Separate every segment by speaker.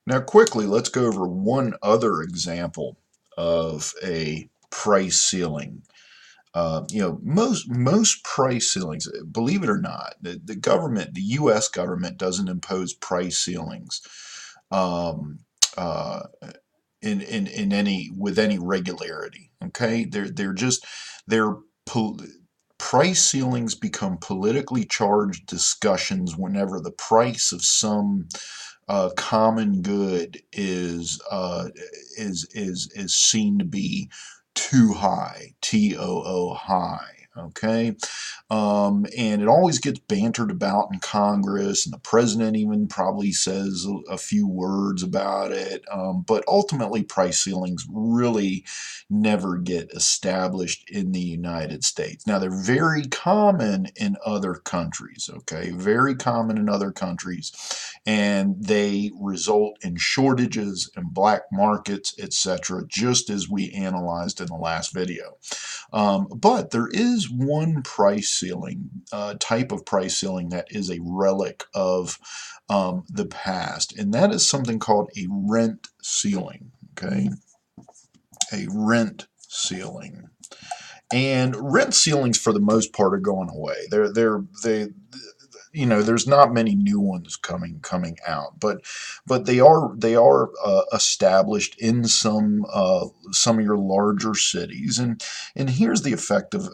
Speaker 1: Now, quickly, let's go over one other example of a price ceiling. Most price ceilings, believe it or not, the government, the U.S. government, doesn't impose price ceilings um, uh, in any with any regularity. Okay, they're pol- price ceilings become politically charged discussions whenever the price of some common good is seen to be too high, TOO high. Okay, and it always gets bantered about in Congress, and the president even probably says a few words about it. But ultimately, price ceilings really never get established in the United States. Now, they're very common in other countries, okay? Very common in other countries, and they result in shortages and black markets, etc., just as we analyzed in the last video. But there is one price ceiling, type of price ceiling that is a relic of the past, and that is something called a rent ceiling. Okay, a rent ceiling. And rent ceilings, for the most part, are going away. There's not many new ones coming out, but they are established in some of your larger cities, and here's the effect of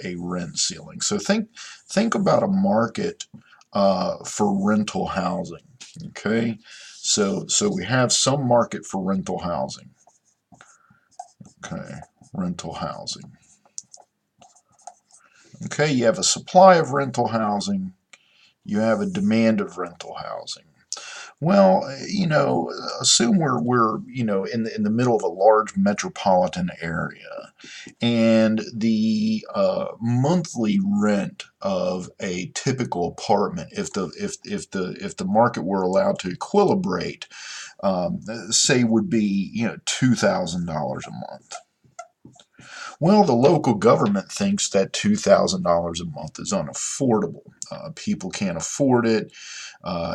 Speaker 1: a rent ceiling. So think about a market for rental housing. Okay, so we have some market for rental housing. Okay, rental housing. Okay, you have a supply of rental housing, you have a demand of rental housing. Well, assume we're in the middle of a large metropolitan area, and the monthly rent of a typical apartment, if the market were allowed to equilibrate, say would be $2,000 a month. Well, the local government thinks that $2,000 a month is unaffordable. People can't afford it.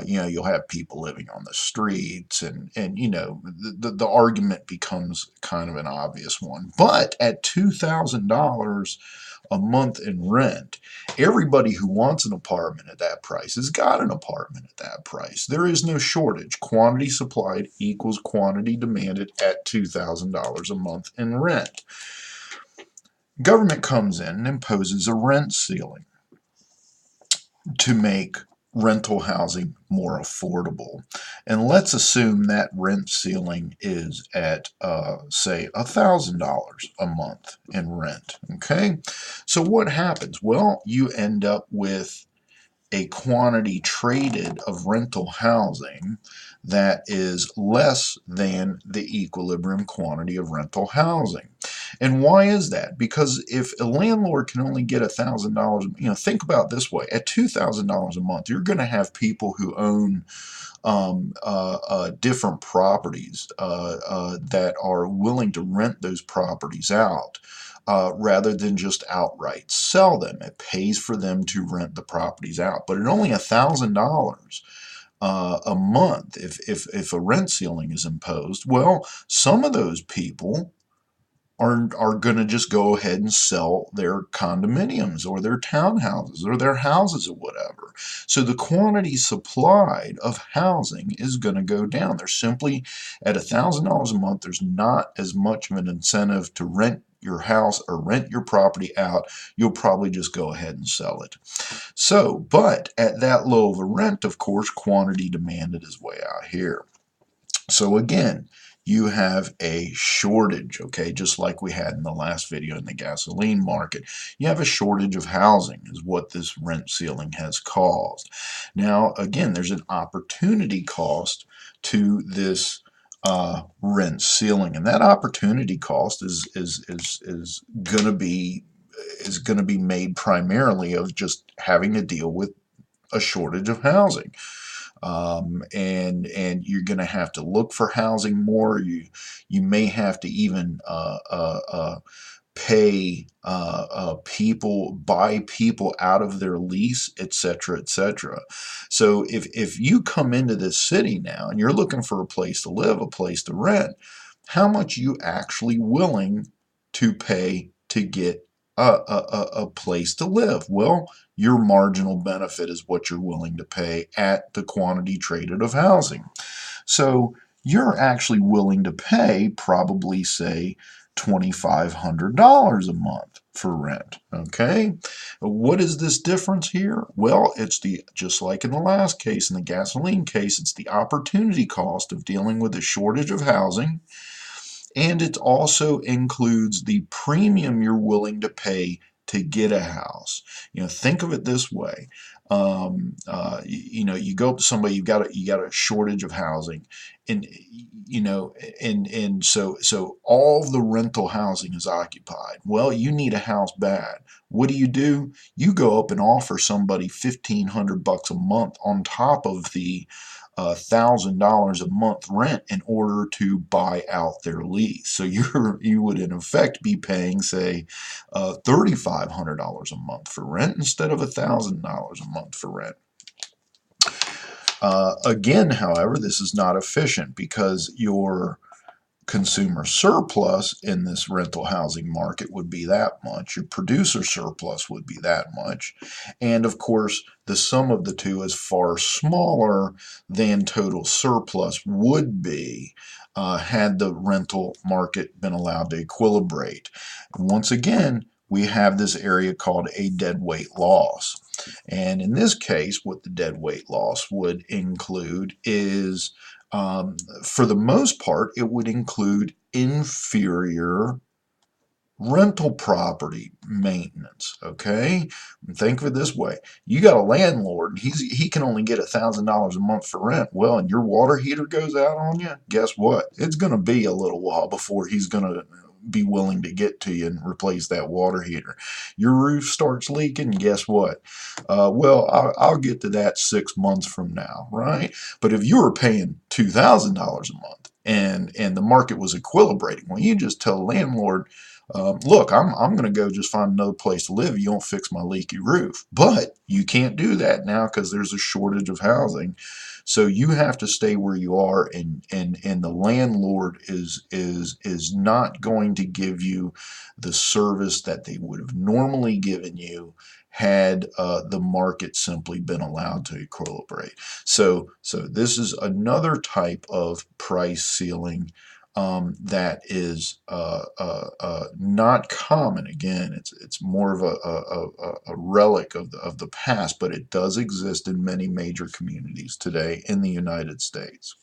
Speaker 1: You'll have people living on the streets, and the argument becomes kind of an obvious one. But at $2,000 a month in rent, everybody who wants an apartment at that price has got an apartment at that price. There is no shortage. Quantity supplied equals quantity demanded at $2,000 a month in rent. Government comes in and imposes a rent ceiling to make rental housing more affordable. And let's assume that rent ceiling is at, say, $1,000 a month in rent. Okay? So what happens? Well, you end up with a quantity traded of rental housing that is less than the equilibrium quantity of rental housing. And why is that? Because if a landlord can only get $1,000, think about it this way: at $2,000 a month, you're going to have people who own different properties that are willing to rent those properties out. Rather than just outright sell them. It pays for them to rent the properties out. But at only $1,000 a month, if a rent ceiling is imposed, well, some of those people are going to just go ahead and sell their condominiums or their townhouses or their houses or whatever. So the quantity supplied of housing is going to go down. There's simply, at $1,000 a month, there's not as much of an incentive to rent your house or rent your property out. You'll probably just go ahead and sell it. So, but at that low of a rent, of course, quantity demanded is way out here. So again, you have a shortage, okay, just like we had in the last video in the gasoline market. You have a shortage of housing is what this rent ceiling has caused. Now, again, there's an opportunity cost to this rent ceiling, and that opportunity cost is going to be made primarily of just having to deal with a shortage of housing. And you're going to have to look for housing more. You may have to even pay people, buy people out of their lease, etc., etc. So if you come into this city now and you're looking for a place to live, a place to rent, how much you actually willing to pay to get a place to live? Well, your marginal benefit is what you're willing to pay at the quantity traded of housing. So you're actually willing to pay probably, say, $2,500 a month for rent. Okay, what is this difference here? Well, it's the, just like in the last case, in the gasoline case, it's the opportunity cost of dealing with a shortage of housing, and it also includes the premium you're willing to pay to get a house. Think of it this way. You go up to somebody, you got a shortage of housing, and so all the rental housing is occupied. Well, you need a house bad. What do? You go up and offer somebody $1,500 a month on top of the $1,000 a month rent in order to buy out their lease. So you would in effect be paying, say, $3,500 a month for rent instead of $1,000 a month for rent. Again, however, this is not efficient because your consumer surplus in this rental housing market would be that much. Your producer surplus would be that much. And of course, the sum of the two is far smaller than total surplus would be had the rental market been allowed to equilibrate. Once again, we have this area called a deadweight loss. And in this case, what the deadweight loss would include is for the most part, it would include inferior rental property maintenance. Okay, and think of it this way: you got a landlord, he can only get $1,000 a month for rent. Well, and your water heater goes out on you. Guess what? It's going to be a little while before he's going to be willing to get to you and replace that water heater. Your roof starts leaking. Guess what? Well, I'll get to that 6 months from now, right? But if you were paying $2,000 a month and the market was equilibrating, well, you just tell the landlord, look, I'm going to go just find another place to live. You don't fix my leaky roof. But you can't do that now because there's a shortage of housing. So you have to stay where you are, and the landlord is not going to give you the service that they would have normally given you had the market simply been allowed to equilibrate. So this is another type of price ceiling that is not common. Again, it's more of a relic of the past, but it does exist in many major communities today in the United States.